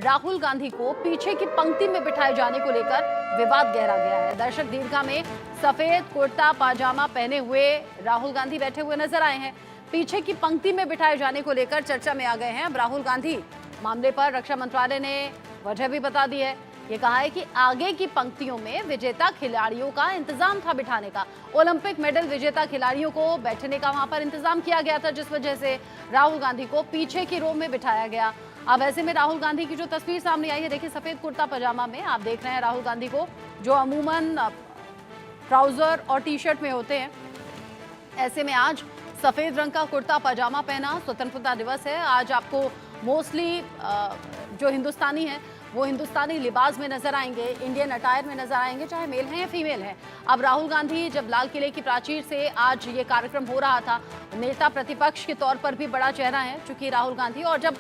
राहुल गांधी को पीछे की पंक्ति में बिठाए जाने को लेकर विवाद गहरा गया है। दर्शक दीर्घा में सफेद कुर्ता पाजामा पहने हुए राहुल गांधी बैठे हुए नजर आए हैं। पीछे की पंक्ति में बिठाए जाने को लेकर चर्चा में आ गए हैं अब राहुल गांधी। मामले पर रक्षा मंत्रालय ने वजह भी बता दी है। ये कहा है कि आगे की पंक्तियों में विजेता खिलाड़ियों का इंतजाम था बिठाने का। ओलंपिक मेडल विजेता खिलाड़ियों को बैठने का वहां पर इंतजाम किया गया था, जिस वजह से राहुल गांधी को पीछे की रो में बिठाया गया। अब ऐसे में राहुल गांधी की जो तस्वीर सामने आई है, देखिए सफेद कुर्ता पजामा में आप देख रहे हैं राहुल गांधी को, जो अमूमन ट्राउजर और टी शर्ट में होते हैं। ऐसे में आज सफेद रंग का कुर्ता पजामा पहना। स्वतंत्रता दिवस है आज, आपको मोस्टली जो हिंदुस्तानी है वो हिंदुस्तानी लिबास में नजर आएंगे, इंडियन अटायर में नजर आएंगे, चाहे मेल हैं या फीमेल हैं। अब राहुल गांधी जब लाल किले की प्राचीर से आज ये कार्यक्रम हो रहा था, नेता प्रतिपक्ष के तौर पर भी बड़ा चेहरा है चूंकि राहुल गांधी, और जब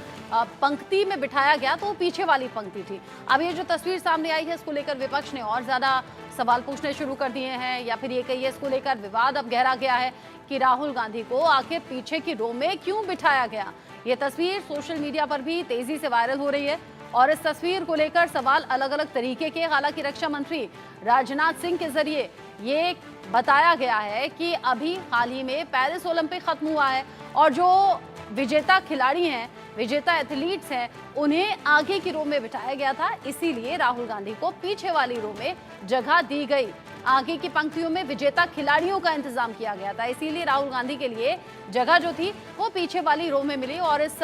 पंक्ति में बिठाया गया तो वो पीछे वाली पंक्ति थी। अब ये जो तस्वीर सामने आई है इसको लेकर विपक्ष ने और ज्यादा सवाल पूछने शुरू कर दिए हैं, या फिर ये कहिए इसको लेकर विवाद अब गहरा गया है कि राहुल गांधी को आखिर पीछे की रो में क्यों बिठाया गया। ये तस्वीर सोशल मीडिया पर भी तेजी से वायरल हो रही है और इस तस्वीर को लेकर सवाल अलग अलग तरीके के, हालांकि रक्षा मंत्री राजनाथ सिंह के जरिए ये बताया गया है कि अभी हाल ही में पेरिस ओलंपिक खत्म हुआ है और जो विजेता खिलाड़ी हैं, विजेता एथलीट्स हैं, उन्हें आगे की रो में बिठाया गया था, इसीलिए राहुल गांधी को पीछे वाली रो में जगह दी गई। आगे की पंक्तियों में विजेता खिलाड़ियों का इंतजाम किया गया था, इसीलिए राहुल गांधी के लिए जगह जो थी वो पीछे वाली रो में मिली। और इस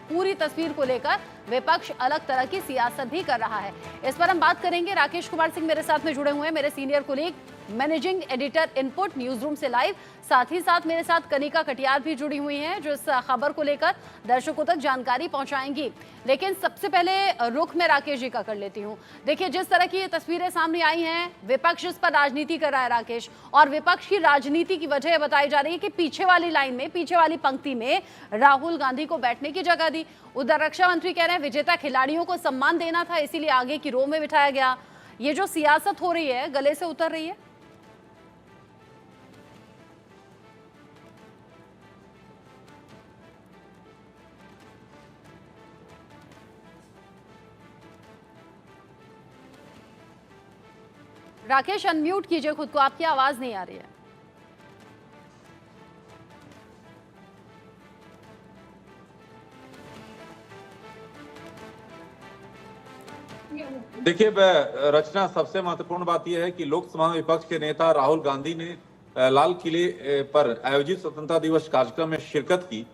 पूरी तस्वीर को लेकर विपक्ष अलग तरह की सियासत भी कर रहा है। इस पर हम बात करेंगे। राकेश कुमार सिंह मेरे साथ में जुड़े हुए हैं, मेरे senior colleague, managing editor input news room से लाइव। साथ ही साथ मेरे साथ कनिका कटियार भी जुड़ी हुई हैं जो इस खबर को लेकर दर्शकों तक जानकारी पहुंचाएंगी। लेकिन सबसे पहले रुख में राकेश जी का कर लेती हूं। देखिए जिस तरह की ये तस्वीरें सामने आई हैं, विपक्ष इस पर राजनीति कर रहा है राकेश, और विपक्ष की राजनीति की वजह बताई जा रही है कि पीछे वाली लाइन में, पीछे वाली पंक्ति में राहुल गांधी को बैठने की जगह दी। उधर रक्षा मंत्री कह रहे हैं विजेता खिलाड़ियों को सम्मान देना था, इसीलिए आगे की रो में बिठाया गया। ये जो सियासत हो रही है गले से उतर रही है। राकेश अनम्यूट कीजिए खुद को, आपकी आवाज नहीं आ रही है। देखिए रचना, सबसे महत्वपूर्ण बात यह है कि लोकसभा में विपक्ष के नेता राहुल गांधी ने लाल किले पर आयोजित स्वतंत्रता दिवस कार्यक्रम में शिरकत की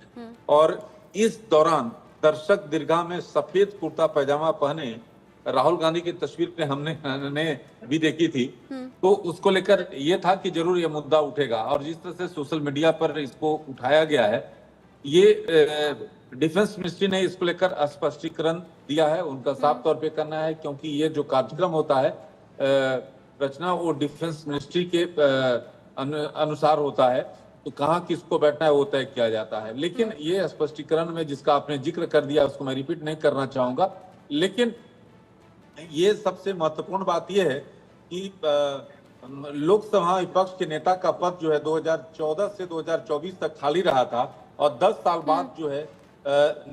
और इस दौरान दर्शक दीर्घा में सफेद कुर्ता पैजामा पहने राहुल गांधी की तस्वीर हमने भी देखी थी। तो उसको लेकर ये था कि जरूर ये मुद्दा उठेगा, और जिस तरह से सोशल मीडिया पर इसको उठाया गया है, ये डिफेंस मिनिस्ट्री ने इसको लेकर स्पष्टीकरण दिया है। उनका साफ तौर पे करना है, क्योंकि ये जो कार्यक्रम होता है रचना, वो डिफेंस मिनिस्ट्री के अनुसार होता है, तो कहाँ किसको बैठना है वो तय किया जाता है। लेकिन ये स्पष्टीकरण में जिसका आपने जिक्र कर दिया उसको मैं रिपीट नहीं करना चाहूंगा, लेकिन ये सबसे महत्वपूर्ण बात यह है कि लोकसभा विपक्ष के नेता का पद जो है 2014 से 2024 तक खाली रहा था, और 10 साल बाद जो है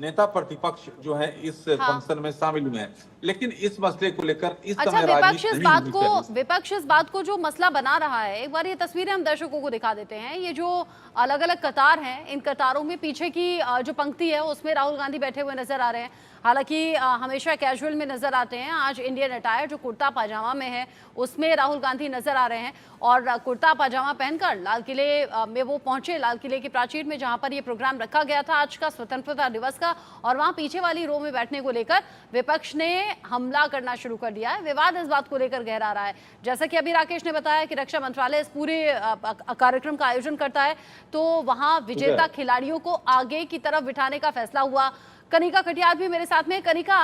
नेता प्रतिपक्ष जो है इस फंक्शन में शामिल हुए हैं। लेकिन इस मसले को लेकर इस समय विपक्ष इस बात को जो मसला बना रहा है, एक बार ये तस्वीरें हम दर्शकों को दिखा देते हैं। ये जो अलग अलग कतार हैं, इन कतारों में पीछे की जो पंक्ति है उसमें राहुल गांधी बैठे हुए नजर आ रहे हैं। हालांकि हमेशा कैजुअल में नजर आते हैं, आज इंडियन अटायर जो कुर्ता पाजामा में है उसमें राहुल गांधी नजर आ रहे हैं, और कुर्ता पाजामा पहनकर लाल किले में वो पहुंचे, लाल किले की प्राचीर में जहां पर ये प्रोग्राम रखा गया था आज का स्वतंत्रता दिवस का, और वहां पीछे वाली रो में बैठने को लेकर विपक्ष ने हमला करना शुरू कर दिया है। विवाद इस बात को लेकर गहरा रहा है। जैसा कि अभी राकेश ने बताया कि रक्षा मंत्रालय इस पूरे कार्यक्रम का आयोजन करता है, तो वहां विजेता खिलाड़ियों को आगे की तरफ बिठाने का फैसला हुआ। कनिका कटियार भी मेरे साथ में। कनिका,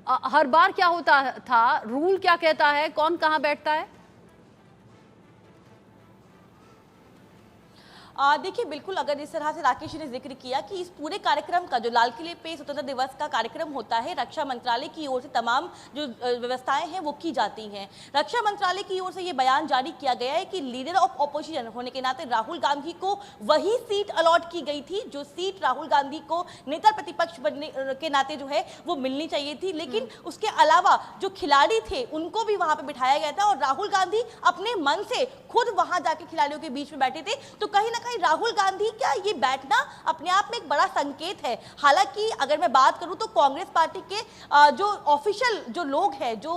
हर बार क्या होता था, रूल क्या कहता है, कौन कहां बैठता है? देखिए बिल्कुल, अगर इस तरह से राकेश ने जिक्र किया कि इस पूरे कार्यक्रम का जो लाल किले पे स्वतंत्रता दिवस का कार्यक्रम होता है, रक्षा मंत्रालय की ओर से तमाम जो व्यवस्थाएं हैं वो की जाती हैं। रक्षा मंत्रालय की ओर से ये बयान जारी किया गया है कि लीडर ऑफ ऑपोजिशन होने के नाते राहुल गांधी को वही सीट अलॉट की गई थी जो सीट राहुल गांधी को नेता प्रतिपक्ष बनने के नाते जो है वो मिलनी चाहिए थी। लेकिन उसके अलावा जो खिलाड़ी थे उनको भी वहां पर बिठाया गया था और राहुल गांधी अपने मन से खुद वहां जाके खिलाड़ियों के बीच में बैठे थे। तो कहीं ना कहीं राहुल गांधी का ये बैठना अपने आप में एक बड़ा संकेत है। हालांकि अगर मैं बात करूं तो कांग्रेस पार्टी के जो ऑफिशियल जो लोग हैं, जो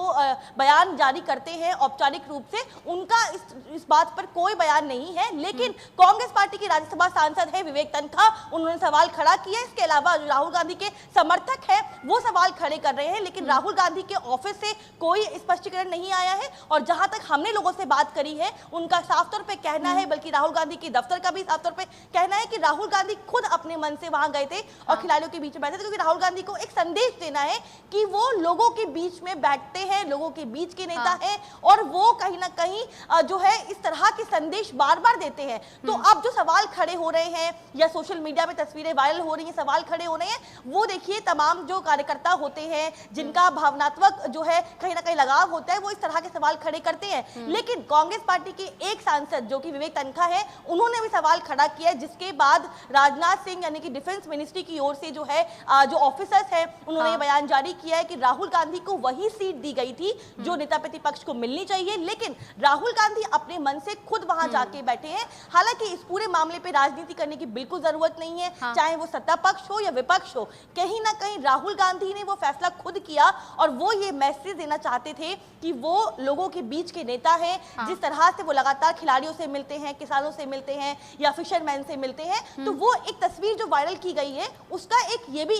बयान जारी करते हैं औपचारिक रूप से, उनका इस बात पर कोई बयान नहीं है। लेकिन कांग्रेस पार्टी के राज्यसभा सांसद है विवेक तन्खा, उन्होंने सवाल खड़ा किया। इसके अलावा जो राहुल गांधी के समर्थक है वो सवाल खड़े कर रहे हैं, लेकिन राहुल गांधी के ऑफिस से कोई स्पष्टीकरण नहीं आया है। और जहां तक हमने लोगों से बात करी है, उनका साफ तौर पे कहना है, बल्कि राहुल गांधी के दफ्तर का भी साफ तौर पे कहना है कि राहुल गांधी खुद अपने मन से वहां गए थे और खिलाड़ियों के बीच में बैठे थे, क्योंकि राहुल गांधी को एक संदेश देना है कि वो लोगों के बीच में बैठते हैं, लोगों के बीच के नेता हैं और वो कहीं ना कहीं जो है इस तरह के संदेश बार बार देते हैं। तो अब जो सवाल खड़े हो रहे हैं या सोशल मीडिया में तस्वीरें वायरल हो रही हैं, सवाल खड़े हो रहे हैं, वो देखिए तमाम जो कार्यकर्ता होते हैं जिनका भावनात्मक जो है कहीं ना कहीं लगाव होता है, वो इस तरह के सवाल खड़े करते हैं। लेकिन कांग्रेस पार्टी के एक सांसद जो कि विवेक तन्खा है, उन्होंने भी सवाल खड़ा किया है, जिसके बाद राजनाथ सिंह यानी कि डिफेंस मिनिस्ट्री की ओर से जो है जो ऑफिसर्स हैं उन्होंने ये बयान जारी किया है कि राहुल गांधी को वही सीट दी गई थी जो नेता प्रतिपक्ष को मिलनी चाहिए, लेकिन राहुल गांधी अपने मन से खुद वहां जाके बैठे हैं। हालांकि इस पूरे मामले पे राजनीति करने की बिल्कुल जरूरत नहीं है, चाहे वो सत्ता पक्ष हो या विपक्ष हो। कहीं ना कहीं राहुल गांधी ने वो फैसला खुद किया और वो ये मैसेज देना चाहते थे कि वो लोगों के बीच के नेता हैं। जिस तरह से वो लगातार खिलाड़ियों से मिलते हैं, किसानों से मिलते हैं या फिशरमैन से मिलते हैं, तो वो एक तस्वीर जो वायरल की गई है उसका एक ये भी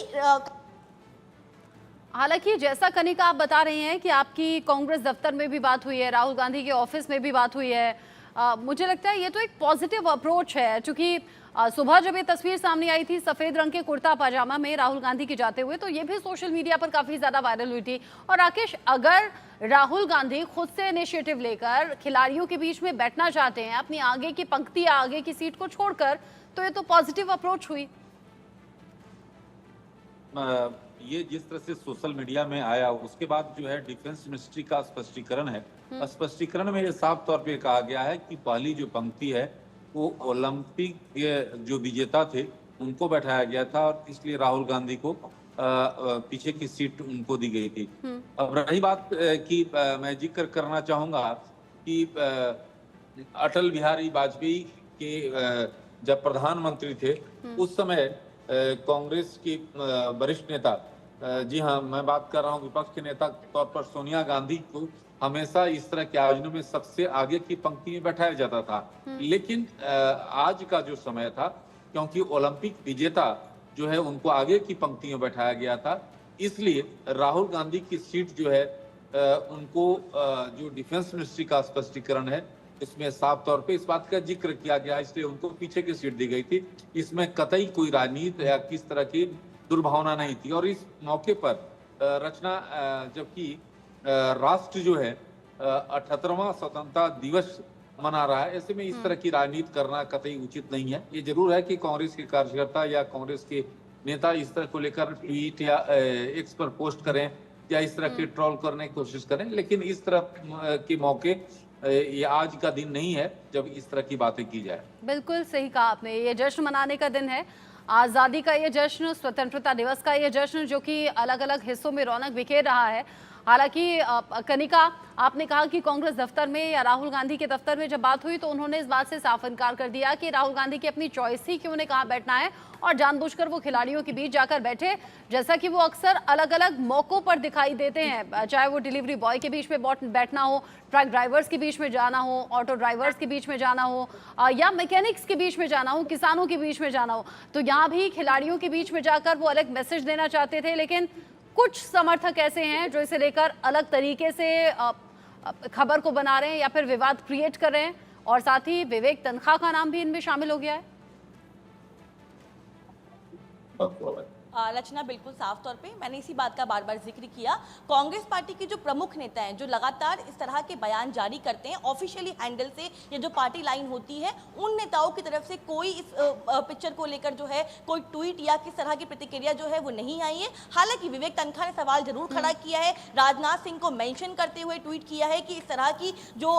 हालांकि जैसा कनिका आप बता रही हैं कि आपकी कांग्रेस दफ्तर में भी बात हुई है, राहुल गांधी के ऑफिस में भी बात हुई है, मुझे लगता है ये तो एक पॉजिटिव अप्रोच है। क्योंकि सुबह जब ये तस्वीर सामने आई थी सफेद रंग के कुर्ता पाजामा में राहुल गांधी के जाते हुए, तो ये भी सोशल मीडिया पर काफी ज्यादा वायरल हुई थी। और राकेश, अगर राहुल गांधी खुद से इनिशिएटिव लेकर खिलाड़ियों के बीच में बैठना चाहते हैं, अपनी आगे की पंक्ति या आगे की सीट को छोड़कर, तो ये तो पॉजिटिव अप्रोच हुई। ये जिस तरह से सोशल मीडिया में आया, उसके बाद जो है डिफेंस मिनिस्ट्री का स्पष्टीकरण है। स्पष्टीकरण में ये साफ तौर पे कहा गया है कि पहली जो पंक्ति है वो ओलंपिक के जो विजेता थे उनको बैठाया गया था और इसलिए राहुल गांधी को पीछे की सीट उनको दी गई थी। अब रही बात कि मैं जिक्र करना चाहूंगा कि अटल बिहारी वाजपेयी के जब प्रधानमंत्री थे उस समय कांग्रेस की वरिष्ठ नेता, जी हाँ मैं बात कर रहा हूँ विपक्ष के नेता के तौर पर सोनिया गांधी को हमेशा इस तरह के आयोजनों में सबसे आगे की पंक्ति में बैठाया जाता था। लेकिन आज का जो समय था, क्योंकि ओलंपिक विजेता जो है उनको आगे की पंक्ति में बैठाया गया था, इसलिए राहुल गांधी की सीट जो है उनको जो डिफेंस मिनिस्ट्री का स्पष्टीकरण है इसमें साफ तौर पे इस बात का जिक्र किया गया, इसलिए उनको पीछे की सीट दी गई थी। इसमें कतई कोई राजनीति या किस तरह की दुर्भावना नहीं थी। और इस मौके पर रचना, जबकि राष्ट्र जो है 78वां स्वतंत्रता दिवस मना रहा है, ऐसे में इस तरह की राजनीति करना कतई उचित नहीं है। ये जरूर है कि कांग्रेस के कार्यकर्ता या कांग्रेस के नेता इस तरह को लेकर ट्वीट या एक्स पर पोस्ट करें या इस तरह के ट्रोल करने की कोशिश करें, लेकिन इस तरह के मौके ये आज का दिन नहीं है जब इस तरह की बातें की जाए। बिल्कुल सही कहा आपने, ये जश्न मनाने का दिन है, आज़ादी का ये जश्न, स्वतंत्रता दिवस का ये जश्न, जो कि अलग अलग हिस्सों में रौनक बिखेर रहा है। हालांकि कनिका, आपने कहा कि कांग्रेस दफ्तर में या राहुल गांधी के दफ्तर में जब बात हुई तो उन्होंने इस बात से साफ इनकार कर दिया कि राहुल गांधी की अपनी चॉइस थी कि उन्हें कहाँ बैठना है और जानबूझकर वो खिलाड़ियों के बीच जाकर बैठे, जैसा कि वो अक्सर अलग अलग मौकों पर दिखाई देते हैं, चाहे वो डिलीवरी बॉय के बीच में बैठना हो, ट्रक ड्राइवर्स के बीच में जाना हो, ऑटो ड्राइवर्स के बीच में जाना हो या मैकेनिक्स के बीच में जाना हो, किसानों के बीच में जाना हो। तो यहाँ भी खिलाड़ियों के बीच में जाकर वो अलग मैसेज देना चाहते थे, लेकिन कुछ समर्थक ऐसे हैं जो इसे लेकर अलग तरीके से खबर को बना रहे हैं या फिर विवाद क्रिएट कर रहे हैं, और साथ ही विवेक तन्खा का नाम भी इनमें शामिल हो गया है। रचना, बिल्कुल साफ तौर पे मैंने इसी बात का बार बार जिक्र किया। कांग्रेस पार्टी के जो प्रमुख नेता हैं, जो लगातार इस तरह के बयान जारी करते हैं ऑफिशियली हैंडल से, या जो पार्टी लाइन होती है, उन नेताओं की तरफ से कोई इस पिक्चर को लेकर जो है कोई ट्वीट या किस तरह की प्रतिक्रिया जो है वो नहीं आई है। हालांकि विवेक तनखा ने सवाल जरूर खड़ा किया है, राजनाथ सिंह को मेंशन करते हुए ट्वीट किया है कि इस तरह की जो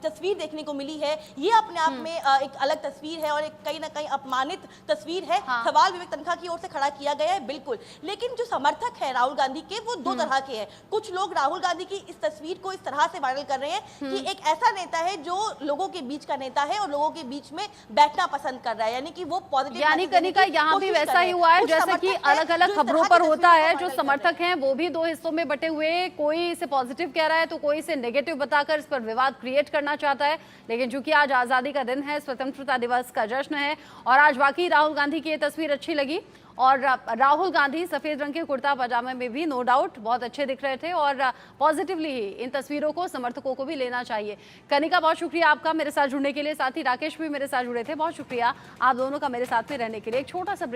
तस्वीर देखने को मिली है ये अपने आप में एक अलग तस्वीर है और एक कहीं ना कहीं अपमानित तस्वीर है। सवाल विवेक तनखा की ओर से खड़ा किया गया है, बिल्कुल। लेकिन जो समर्थक है राहुल गांधी के, वो दो तरह के हैं। कुछ लोग राहुल गांधी की इस तस्वीर को इस तरह से वायरल कर रहे हैं कि एक ऐसा नेता है जो लोगों के बीच का नेता है और लोगों के बीच में बैठना पसंद कर रहा है, यानी कि वो पॉजिटिव। यानी कनिका यहाँ भी वैसा ही हुआ है जैसे कि अलग अलग खबरों पर होता है। जो समर्थक हैं वो भी दो हिस्सों में बटे हुए, कोई इसे पॉजिटिव कह रहा है तो कोई इसे नेगेटिव बताकर इस पर विवाद क्रिएट करना चाहता है। लेकिन चूंकि आज आजादी का दिन है, स्वतंत्रता दिवस का जश्न है, और आज वाकई राहुल गांधी की ये तस्वीर अच्छी लगी। और राहुल गांधी सफेद रंग के कुर्ता पजामे में भी नो डाउट बहुत अच्छे दिख रहे थे, और पॉजिटिवली ही इन तस्वीरों को समर्थकों को भी लेना चाहिए। कनिका, बहुत शुक्रिया आपका मेरे साथ जुड़ने के लिए, साथ ही राकेश भी मेरे साथ जुड़े थे, बहुत शुक्रिया आप दोनों का मेरे साथ में रहने के लिए। एक छोटा सा ब्रेक